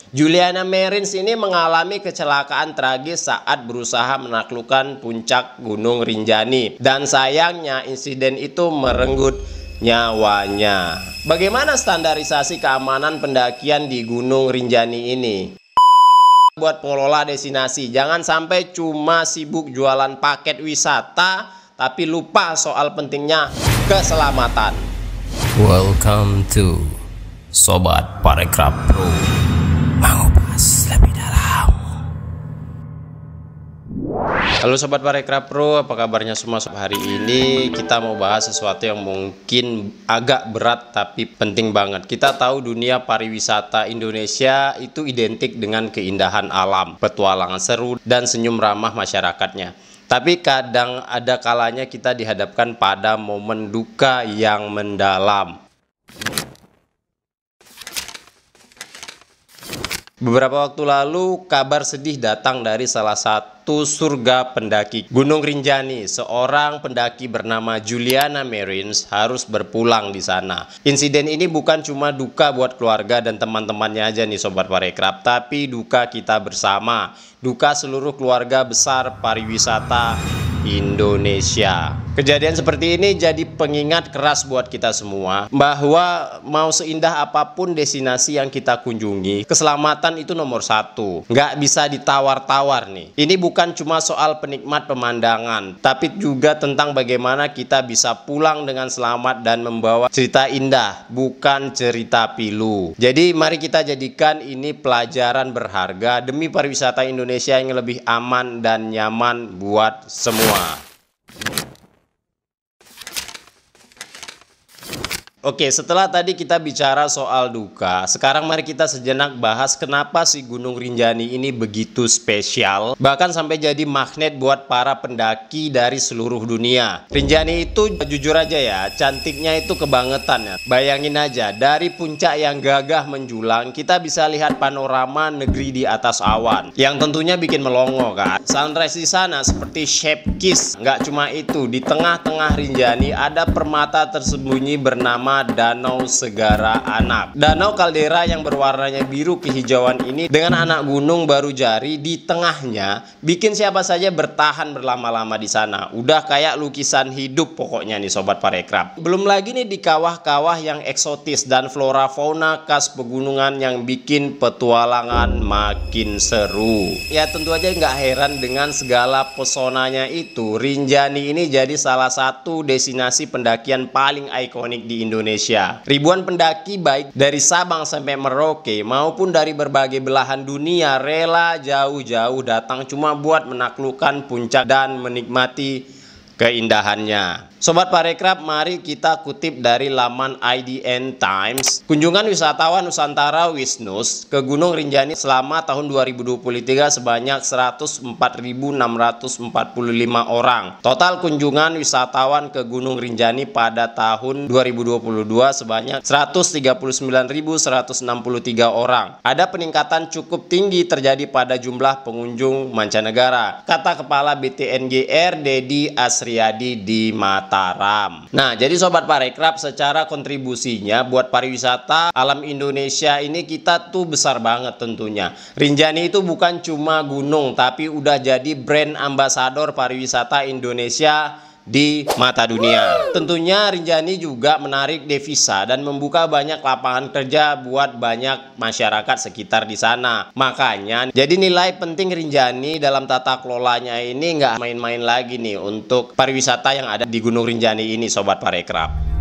Juliana Marins ini mengalami kecelakaan tragis saat berusaha menaklukkan puncak Gunung Rinjani. Dan sayangnya insiden itu merenggut nyawanya. Bagaimana standarisasi keamanan pendakian di Gunung Rinjani ini? Buat pengelola destinasi, jangan sampai cuma sibuk jualan paket wisata, tapi lupa soal pentingnya keselamatan. Welcome to Sobat Parekraf Pro. Mengupas lebih dalam. Halo Sobat Parekraf Pro, apa kabarnya semua? Hari ini kita mau bahas sesuatu yang mungkin agak berat tapi penting banget. Kita tahu dunia pariwisata Indonesia itu identik dengan keindahan alam, petualangan seru, dan senyum ramah masyarakatnya. Tapi kadang ada kalanya kita dihadapkan pada momen duka yang mendalam. Beberapa waktu lalu, kabar sedih datang dari salah satu surga pendaki Gunung Rinjani. Seorang pendaki bernama Juliana Marins harus berpulang di sana. Insiden ini bukan cuma duka buat keluarga dan teman-temannya aja nih Sobat Parekraf, tapi duka kita bersama, duka seluruh keluarga besar pariwisata Indonesia. Kejadian seperti ini jadi pengingat keras buat kita semua bahwa mau seindah apapun destinasi yang kita kunjungi, keselamatan itu nomor satu. Nggak bisa ditawar-tawar nih. Ini bukan cuma soal penikmat pemandangan, tapi juga tentang bagaimana kita bisa pulang dengan selamat dan membawa cerita indah, bukan cerita pilu. Jadi mari kita jadikan ini pelajaran berharga demi pariwisata Indonesia yang lebih aman dan nyaman buat semua. Oke, setelah tadi kita bicara soal duka, sekarang mari kita sejenak bahas kenapa si Gunung Rinjani ini begitu spesial, bahkan sampai jadi magnet buat para pendaki dari seluruh dunia. Rinjani itu jujur aja ya, cantiknya itu kebangetan ya. Bayangin aja, dari puncak yang gagah menjulang, kita bisa lihat panorama negeri di atas awan, yang tentunya bikin melongo kan. Sunrise di sana seperti chef kiss. Nggak cuma itu, di tengah-tengah Rinjani ada permata tersembunyi bernama Danau Segara Anak. Danau kaldera yang berwarnanya biru kehijauan ini dengan anak gunung baru jari di tengahnya bikin siapa saja bertahan berlama-lama di sana. Udah kayak lukisan hidup pokoknya nih Sobat Parekraf. Belum lagi nih di kawah-kawah yang eksotis dan flora fauna khas pegunungan yang bikin petualangan makin seru. Ya tentu aja nggak heran dengan segala pesonanya itu, Rinjani ini jadi salah satu destinasi pendakian paling ikonik di Indonesia. Ribuan pendaki baik dari Sabang sampai Merauke maupun dari berbagai belahan dunia rela jauh-jauh datang cuma buat menaklukkan puncak dan menikmati keindahannya. Sobat Parekraf, mari kita kutip dari laman IDN Times. Kunjungan wisatawan Nusantara Wisnus ke Gunung Rinjani selama tahun 2023 sebanyak 104.645 orang. Total kunjungan wisatawan ke Gunung Rinjani pada tahun 2022 sebanyak 139.163 orang. Ada peningkatan cukup tinggi terjadi pada jumlah pengunjung mancanegara, kata Kepala BTNGR Dedi Asriyadi di Mataram. Nah, jadi Sobat Parekraf, secara kontribusinya buat pariwisata alam Indonesia ini kita tuh besar banget tentunya. Rinjani itu bukan cuma gunung, tapi udah jadi brand ambasador pariwisata Indonesia di mata dunia. Tentunya Rinjani juga menarik devisa dan membuka banyak lapangan kerja buat banyak masyarakat sekitar di sana. Makanya jadi nilai penting Rinjani dalam tata kelolanya ini nggak main-main lagi nih untuk pariwisata yang ada di Gunung Rinjani ini Sobat Parekraf.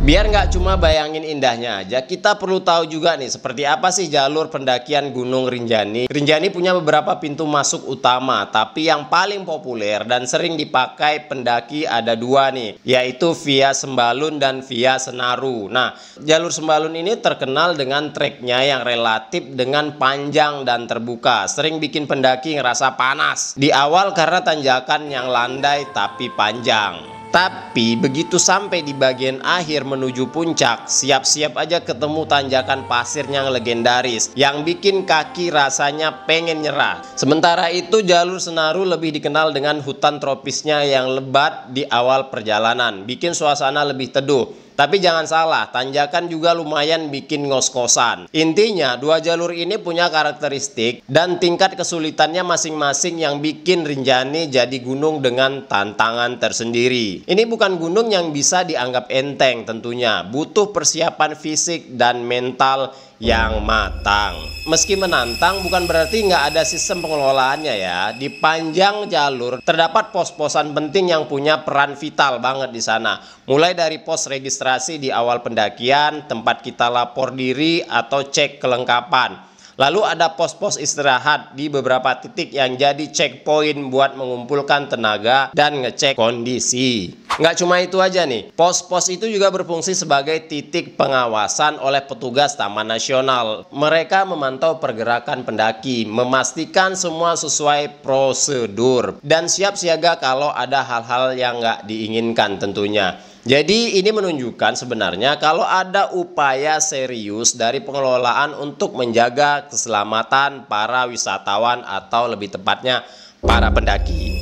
Biar nggak cuma bayangin indahnya aja, kita perlu tahu juga nih seperti apa sih jalur pendakian Gunung Rinjani. Rinjani punya beberapa pintu masuk utama, tapi yang paling populer dan sering dipakai pendaki ada dua nih, yaitu via Sembalun dan via Senaru. Nah, jalur Sembalun ini terkenal dengan treknya yang relatif dengan panjang dan terbuka, sering bikin pendaki ngerasa panas di awal karena tanjakan yang landai tapi panjang. Tapi begitu sampai di bagian akhir menuju puncak, siap-siap aja ketemu tanjakan pasir yang legendaris yang bikin kaki rasanya pengen nyerah. Sementara itu jalur Senaru lebih dikenal dengan hutan tropisnya yang lebat di awal perjalanan, bikin suasana lebih teduh. Tapi jangan salah, tanjakan juga lumayan bikin ngos-ngosan. Intinya, dua jalur ini punya karakteristik dan tingkat kesulitannya masing-masing yang bikin Rinjani jadi gunung dengan tantangan tersendiri. Ini bukan gunung yang bisa dianggap enteng tentunya, butuh persiapan fisik dan mental yang matang. Meski menantang bukan berarti nggak ada sistem pengelolaannya ya. Di panjang jalur terdapat pos-posan penting yang punya peran vital banget di sana. Mulai dari pos registrasi di awal pendakian, tempat kita lapor diri atau cek kelengkapan. Lalu ada pos-pos istirahat di beberapa titik yang jadi checkpoint buat mengumpulkan tenaga dan ngecek kondisi. Nggak cuma itu aja nih, pos-pos itu juga berfungsi sebagai titik pengawasan oleh petugas Taman Nasional. Mereka memantau pergerakan pendaki, memastikan semua sesuai prosedur, dan siap siaga kalau ada hal-hal yang nggak diinginkan tentunya. Jadi ini menunjukkan sebenarnya kalau ada upaya serius dari pengelolaan untuk menjaga keselamatan para wisatawan atau lebih tepatnya para pendaki.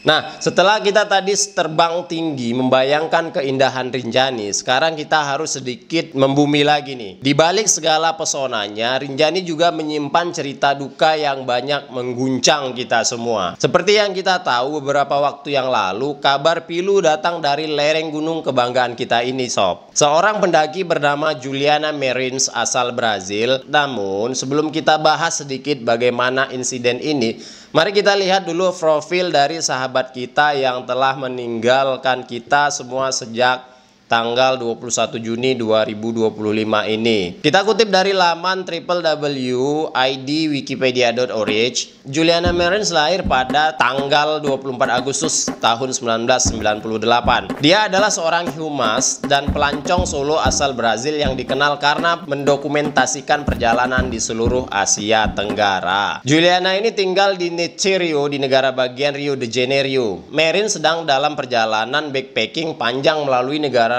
Nah, setelah kita tadi terbang tinggi membayangkan keindahan Rinjani, sekarang kita harus sedikit membumi lagi nih. Di balik segala pesonanya, Rinjani juga menyimpan cerita duka yang banyak mengguncang kita semua. Seperti yang kita tahu beberapa waktu yang lalu, kabar pilu datang dari lereng gunung kebanggaan kita ini, sob. Seorang pendaki bernama Juliana Marins asal Brazil. Namun, sebelum kita bahas sedikit bagaimana insiden ini, mari kita lihat dulu profil dari sahabat kita yang telah meninggalkan kita semua sejak tanggal 21 Juni 2025 ini. Kita kutip dari laman www.idwikipedia.org. Juliana Marins lahir pada tanggal 24 Agustus tahun 1998. Dia adalah seorang humas dan pelancong solo asal Brazil yang dikenal karena mendokumentasikan perjalanan di seluruh Asia Tenggara. Juliana ini tinggal di Nicerio di negara bagian Rio de Janeiro. Marins sedang dalam perjalanan backpacking panjang melalui negara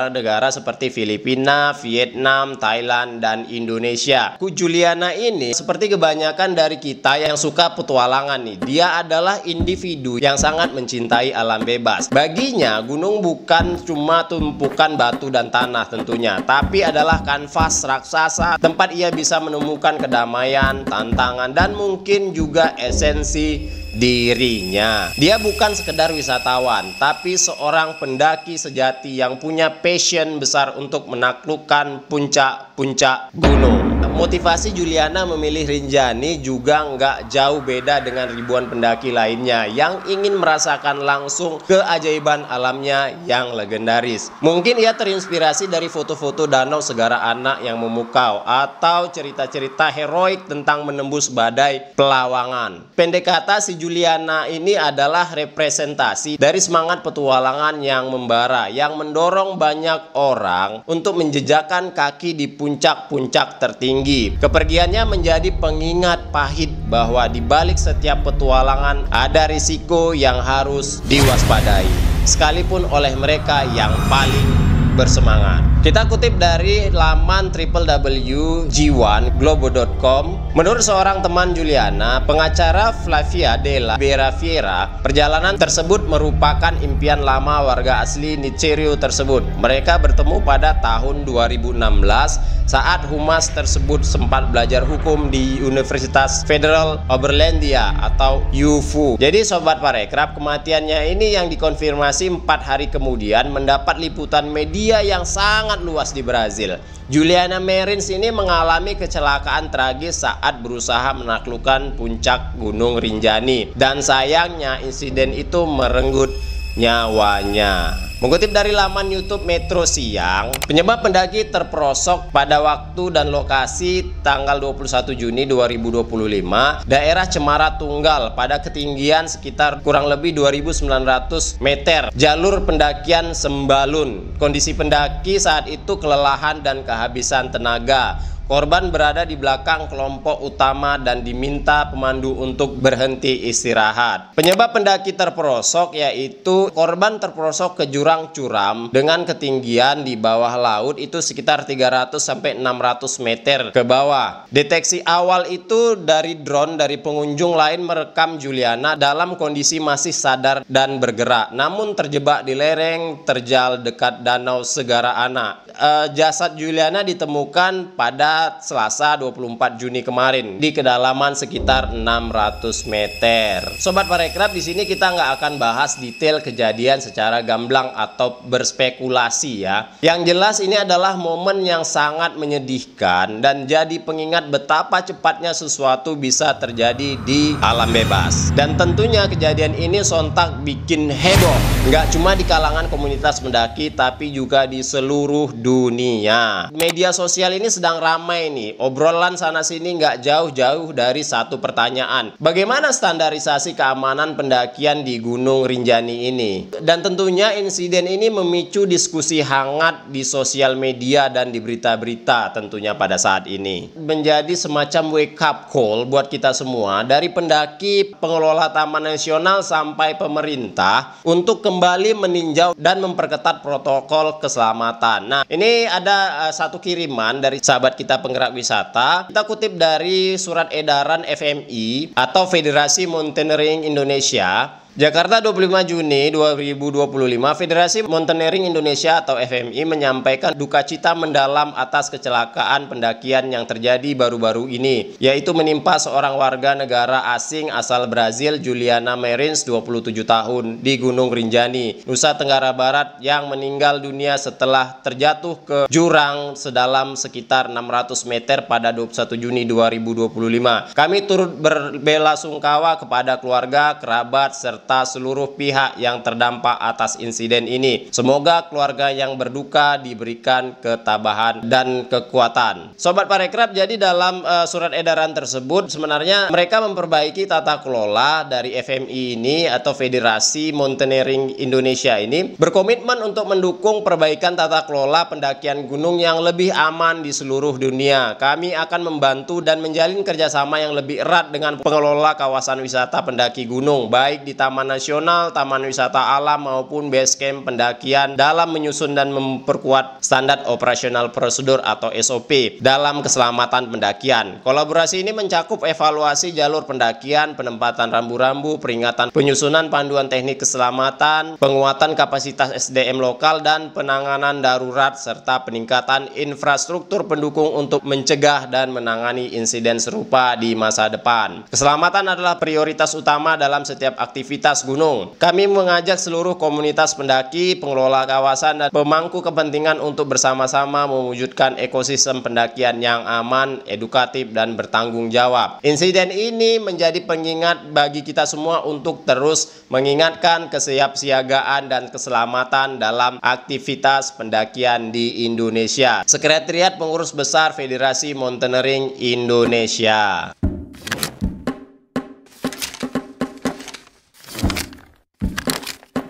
seperti Filipina, Vietnam, Thailand, dan Indonesia. Juliana ini seperti kebanyakan dari kita yang suka petualangan nih. Dia adalah individu yang sangat mencintai alam bebas. Baginya, gunung bukan cuma tumpukan batu dan tanah tentunya, tapi adalah kanvas raksasa, tempat ia bisa menemukan kedamaian, tantangan, dan mungkin juga esensi dirinya. Dia bukan sekedar wisatawan, tapi seorang pendaki sejati yang punya passion besar untuk menaklukkan puncak-puncak gunung. Motivasi Juliana memilih Rinjani juga nggak jauh beda dengan ribuan pendaki lainnya yang ingin merasakan langsung keajaiban alamnya yang legendaris. Mungkin ia terinspirasi dari foto-foto danau Segara Anak yang memukau atau cerita-cerita heroik tentang menembus badai Pelawangan. Pendek kata, si Juliana ini adalah representasi dari semangat petualangan yang membara, yang mendorong banyak orang untuk menjejakkan kaki di puncak-puncak tertinggi. Kepergiannya menjadi pengingat pahit bahwa di balik setiap petualangan ada risiko yang harus diwaspadai, sekalipun oleh mereka yang paling bersemangat. Kita kutip dari laman www.g1globo.com. Menurut seorang teman Juliana, pengacara Flavia Della Berafiera, perjalanan tersebut merupakan impian lama warga asli Nicerio tersebut. Mereka bertemu pada tahun 2016 saat humas tersebut sempat belajar hukum di Universitas Federal Oberlandia atau UFU. Jadi sobat parekraf, kematiannya ini yang dikonfirmasi 4 hari kemudian mendapat liputan media yang sangat luas di Brazil. Juliana Marins ini mengalami kecelakaan tragis saat berusaha menaklukkan puncak Gunung Rinjani, dan sayangnya insiden itu merenggut nyawanya. Mengutip dari laman YouTube Metro Siang, penyebab pendaki terperosok pada waktu dan lokasi tanggal 21 Juni 2025, daerah Cemara Tunggal pada ketinggian sekitar kurang lebih 2.900 meter, jalur pendakian Sembalun. Kondisi pendaki saat itu kelelahan dan kehabisan tenaga. Korban berada di belakang kelompok utama dan diminta pemandu untuk berhenti istirahat. Penyebab pendaki terperosok yaitu korban terperosok ke jurang curam dengan ketinggian di bawah laut itu sekitar 300 sampai 600 meter ke bawah. Deteksi awal itu dari drone dari pengunjung lain merekam Juliana dalam kondisi masih sadar dan bergerak, namun terjebak di lereng terjal dekat Danau Segara Anak. Jasad Juliana ditemukan pada Selasa 24 Juni kemarin di kedalaman sekitar 600 meter. Sobat Parekraf, di sini kita nggak akan bahas detail kejadian secara gamblang atau berspekulasi ya. Yang jelas ini adalah momen yang sangat menyedihkan dan jadi pengingat betapa cepatnya sesuatu bisa terjadi di alam bebas. Dan tentunya kejadian ini sontak bikin heboh, nggak cuma di kalangan komunitas pendaki tapi juga di seluruh dunia. Media sosial ini sedang ramai nih, obrolan sana sini nggak jauh-jauh dari satu pertanyaan: bagaimana standarisasi keamanan pendakian di Gunung Rinjani ini? Dan tentunya insiden ini memicu diskusi hangat di sosial media dan di berita-berita tentunya pada saat ini. Menjadi semacam wake up call buat kita semua, dari pendaki, pengelola Taman Nasional sampai pemerintah untuk kembali meninjau dan memperketat protokol keselamatan. Nah, ini ada satu kiriman dari sahabat kita penggerak wisata. Kita kutip dari surat edaran FMI atau Federasi Mountaineering Indonesia. Jakarta 25 Juni 2025, Federasi Mountaineering Indonesia atau FMI menyampaikan duka cita mendalam atas kecelakaan pendakian yang terjadi baru-baru ini, yaitu menimpa seorang warga negara asing asal Brazil, Juliana Marins, 27 tahun, di Gunung Rinjani, Nusa Tenggara Barat, yang meninggal dunia setelah terjatuh ke jurang sedalam sekitar 600 meter pada 21 Juni 2025. Kami turut berbelasungkawa kepada keluarga, kerabat, serta seluruh pihak yang terdampak atas insiden ini. Semoga keluarga yang berduka diberikan ketabahan dan kekuatan. Sobat Parekraf, jadi dalam surat edaran tersebut sebenarnya mereka memperbaiki tata kelola dari FMI ini atau Federasi Mountaineering Indonesia ini berkomitmen untuk mendukung perbaikan tata kelola pendakian gunung yang lebih aman di seluruh dunia. Kami akan membantu dan menjalin kerjasama yang lebih erat dengan pengelola kawasan wisata pendaki gunung, baik di Taman Nasional, Taman Wisata Alam maupun base camp pendakian, dalam menyusun dan memperkuat standar operasional prosedur atau SOP dalam keselamatan pendakian. Kolaborasi ini mencakup evaluasi jalur pendakian, penempatan rambu-rambu, peringatan, penyusunan panduan teknik keselamatan, penguatan kapasitas SDM lokal, dan penanganan darurat, serta peningkatan infrastruktur pendukung untuk mencegah dan menangani insiden serupa di masa depan. Keselamatan adalah prioritas utama dalam setiap aktivitas gunung. Kami mengajak seluruh komunitas pendaki, pengelola kawasan, dan pemangku kepentingan untuk bersama-sama mewujudkan ekosistem pendakian yang aman, edukatif, dan bertanggung jawab. Insiden ini menjadi pengingat bagi kita semua untuk terus mengingatkan kesiapsiagaan dan keselamatan dalam aktivitas pendakian di Indonesia. Sekretariat Pengurus Besar Federasi Mountaineering Indonesia.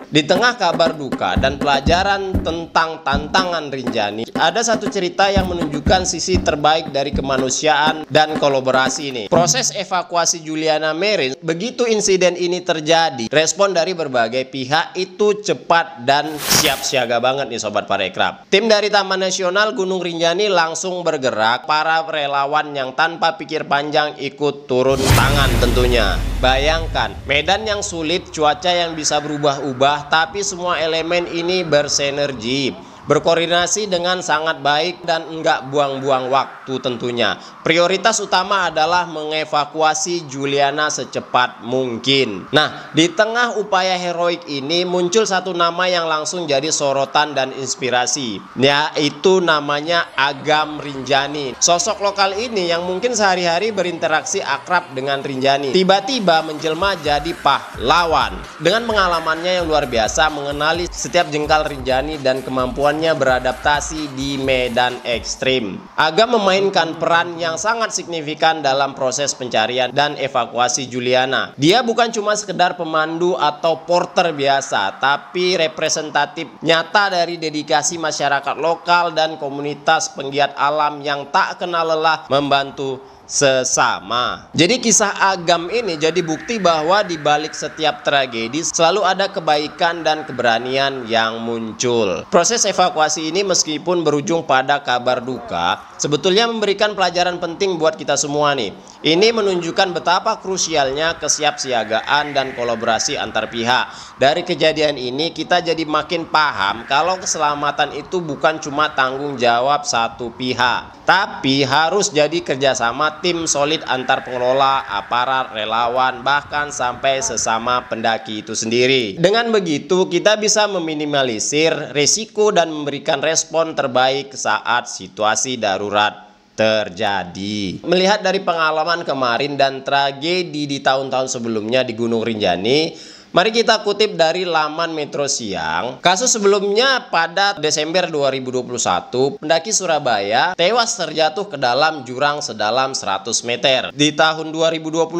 Di tengah kabar duka dan pelajaran tentang tantangan Rinjani, ada satu cerita yang menunjukkan sisi terbaik dari kemanusiaan dan kolaborasi ini. Proses evakuasi Juliana Marins, begitu insiden ini terjadi, respon dari berbagai pihak itu cepat dan siap siaga banget nih Sobat Parekraf. Tim dari Taman Nasional Gunung Rinjani langsung bergerak, para relawan yang tanpa pikir panjang ikut turun tangan tentunya. Bayangkan, medan yang sulit, cuaca yang bisa berubah-ubah, tapi semua elemen ini bersinergi, berkoordinasi dengan sangat baik dan enggak buang-buang waktu tentunya. Prioritas utama adalah mengevakuasi Juliana secepat mungkin. Nah, di tengah upaya heroik ini muncul satu nama yang langsung jadi sorotan dan inspirasi, yaitu namanya Agam Rinjani. Sosok lokal ini yang mungkin sehari-hari berinteraksi akrab dengan Rinjani, tiba-tiba menjelma jadi pahlawan. Dengan pengalamannya yang luar biasa mengenali setiap jengkal Rinjani dan kemampuan kemampuannya beradaptasi di medan ekstrim. Agam memainkan peran yang sangat signifikan dalam proses pencarian dan evakuasi Juliana. Dia bukan cuma sekedar pemandu atau porter biasa, tapi representatif nyata dari dedikasi masyarakat lokal dan komunitas penggiat alam yang tak kenal lelah membantu sesama. Jadi kisah Agam ini jadi bukti bahwa di balik setiap tragedi selalu ada kebaikan dan keberanian yang muncul. Proses evakuasi ini meskipun berujung pada kabar duka, sebetulnya memberikan pelajaran penting buat kita semua nih. Ini menunjukkan betapa krusialnya kesiapsiagaan dan kolaborasi antar pihak. Dari kejadian ini kita jadi makin paham kalau keselamatan itu bukan cuma tanggung jawab satu pihak, tapi harus jadi kerjasama tim solid antar pengelola, aparat, relawan, bahkan sampai sesama pendaki itu sendiri. Dengan begitu kita bisa meminimalisir risiko dan memberikan respon terbaik saat situasi darurat terjadi. Melihat dari pengalaman kemarin dan tragedi di tahun-tahun sebelumnya di Gunung Rinjani, mari kita kutip dari laman Metro Siang. Kasus sebelumnya pada Desember 2021, pendaki Surabaya tewas terjatuh ke dalam jurang sedalam 100 meter. Di tahun 2022,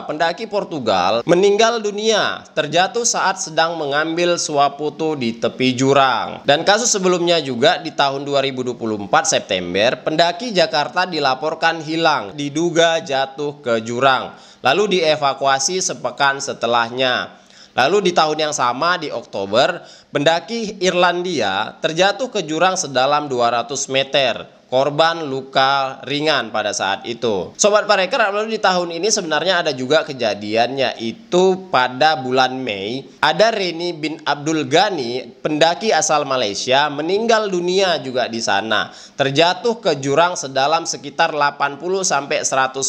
pendaki Portugal meninggal dunia terjatuh saat sedang mengambil swafoto di tepi jurang. Dan kasus sebelumnya juga di tahun 2024 September, pendaki Jakarta dilaporkan hilang, diduga jatuh ke jurang, lalu dievakuasi sepekan setelahnya. Lalu di tahun yang sama di Oktober, pendaki Irlandia terjatuh ke jurang sedalam 200 meter. Korban luka ringan pada saat itu. Sobat Parekraf, lalu di tahun ini sebenarnya ada juga kejadian, yaitu pada bulan Mei ada Reni bin Abdul Ghani, pendaki asal Malaysia, meninggal dunia juga di sana. Terjatuh ke jurang sedalam sekitar 80-100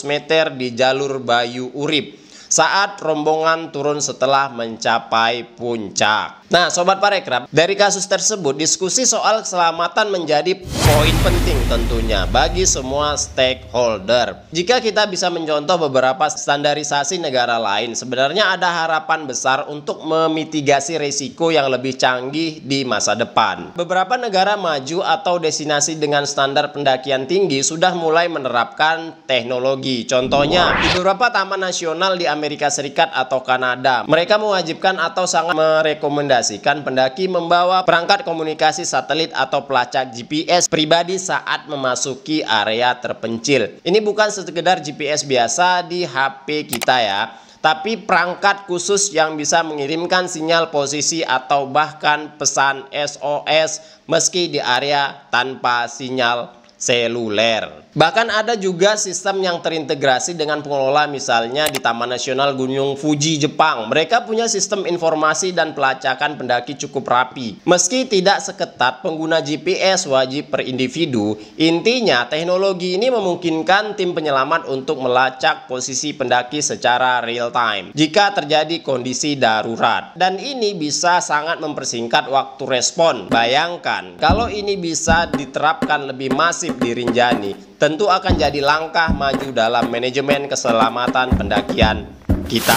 meter di jalur Bayu Urip saat rombongan turun setelah mencapai puncak. Nah, Sobat Parekraf, dari kasus tersebut diskusi soal keselamatan menjadi poin penting tentunya bagi semua stakeholder. Jika kita bisa mencontoh beberapa standarisasi negara lain, sebenarnya ada harapan besar untuk memitigasi risiko yang lebih canggih di masa depan. Beberapa negara maju atau destinasi dengan standar pendakian tinggi sudah mulai menerapkan teknologi. Contohnya, di beberapa taman nasional di Amerika Serikat atau Kanada, mereka mewajibkan atau sangat merekomendasikan pendaki membawa perangkat komunikasi satelit atau pelacak GPS pribadi saat memasuki area terpencil. Ini bukan sekedar GPS biasa di HP kita ya, tapi perangkat khusus yang bisa mengirimkan sinyal posisi atau bahkan pesan SOS meski di area tanpa sinyal seluler. Bahkan ada juga sistem yang terintegrasi dengan pengelola, misalnya di Taman Nasional Gunung Fuji, Jepang. Mereka punya sistem informasi dan pelacakan pendaki cukup rapi. Meski tidak seketat pengguna GPS wajib per individu, intinya teknologi ini memungkinkan tim penyelamat untuk melacak posisi pendaki secara real time jika terjadi kondisi darurat. Dan ini bisa sangat mempersingkat waktu respon. Bayangkan kalau ini bisa diterapkan lebih masif di Rinjani, tentu akan jadi langkah maju dalam manajemen keselamatan pendakian kita.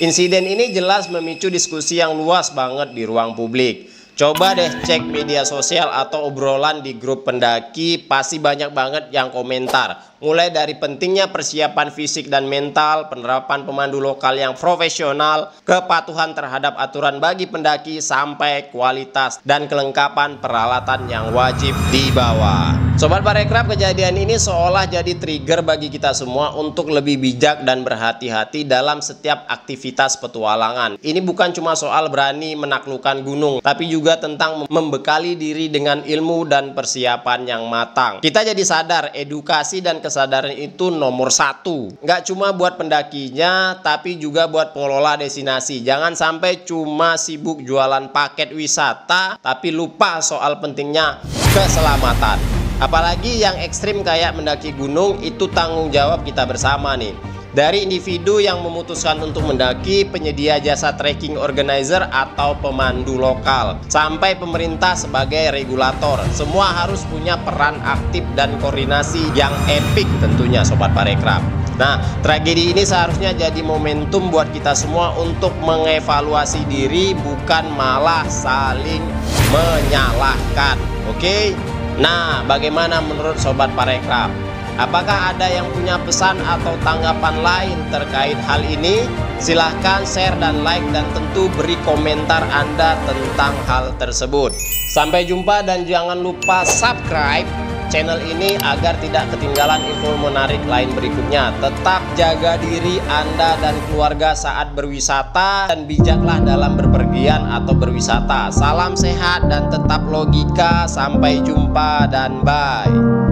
Insiden ini jelas memicu diskusi yang luas banget di ruang publik. Coba deh cek media sosial atau obrolan di grup pendaki, pasti banyak banget yang komentar. Mulai dari pentingnya persiapan fisik dan mental, penerapan pemandu lokal yang profesional, kepatuhan terhadap aturan bagi pendaki, sampai kualitas dan kelengkapan peralatan yang wajib dibawa. Sobat Parekraf, kejadian ini seolah jadi trigger bagi kita semua untuk lebih bijak dan berhati-hati dalam setiap aktivitas petualangan. Ini bukan cuma soal berani menaklukkan gunung, tapi juga tentang membekali diri dengan ilmu dan persiapan yang matang. Kita jadi sadar edukasi dan kesadaran itu nomor satu. Nggak cuma buat pendakinya, tapi juga buat pengelola destinasi. Jangan sampai cuma sibuk jualan paket wisata, tapi lupa soal pentingnya keselamatan. Apalagi yang ekstrim kayak mendaki gunung, itu tanggung jawab kita bersama nih. Dari individu yang memutuskan untuk mendaki, penyedia jasa trekking organizer atau pemandu lokal, sampai pemerintah sebagai regulator, semua harus punya peran aktif dan koordinasi yang epik tentunya Sobat Parekraf. Nah, tragedi ini seharusnya jadi momentum buat kita semua untuk mengevaluasi diri, bukan malah saling menyalahkan. Oke? Nah, bagaimana menurut Sobat Parekraf? Apakah ada yang punya pesan atau tanggapan lain terkait hal ini? Silahkan share dan like, dan tentu beri komentar Anda tentang hal tersebut. Sampai jumpa dan jangan lupa subscribe channel ini agar tidak ketinggalan info menarik lain berikutnya. Tetap jaga diri Anda dan keluarga saat berwisata, dan bijaklah dalam berpergian atau berwisata. Salam sehat dan tetap logika. Sampai jumpa dan bye.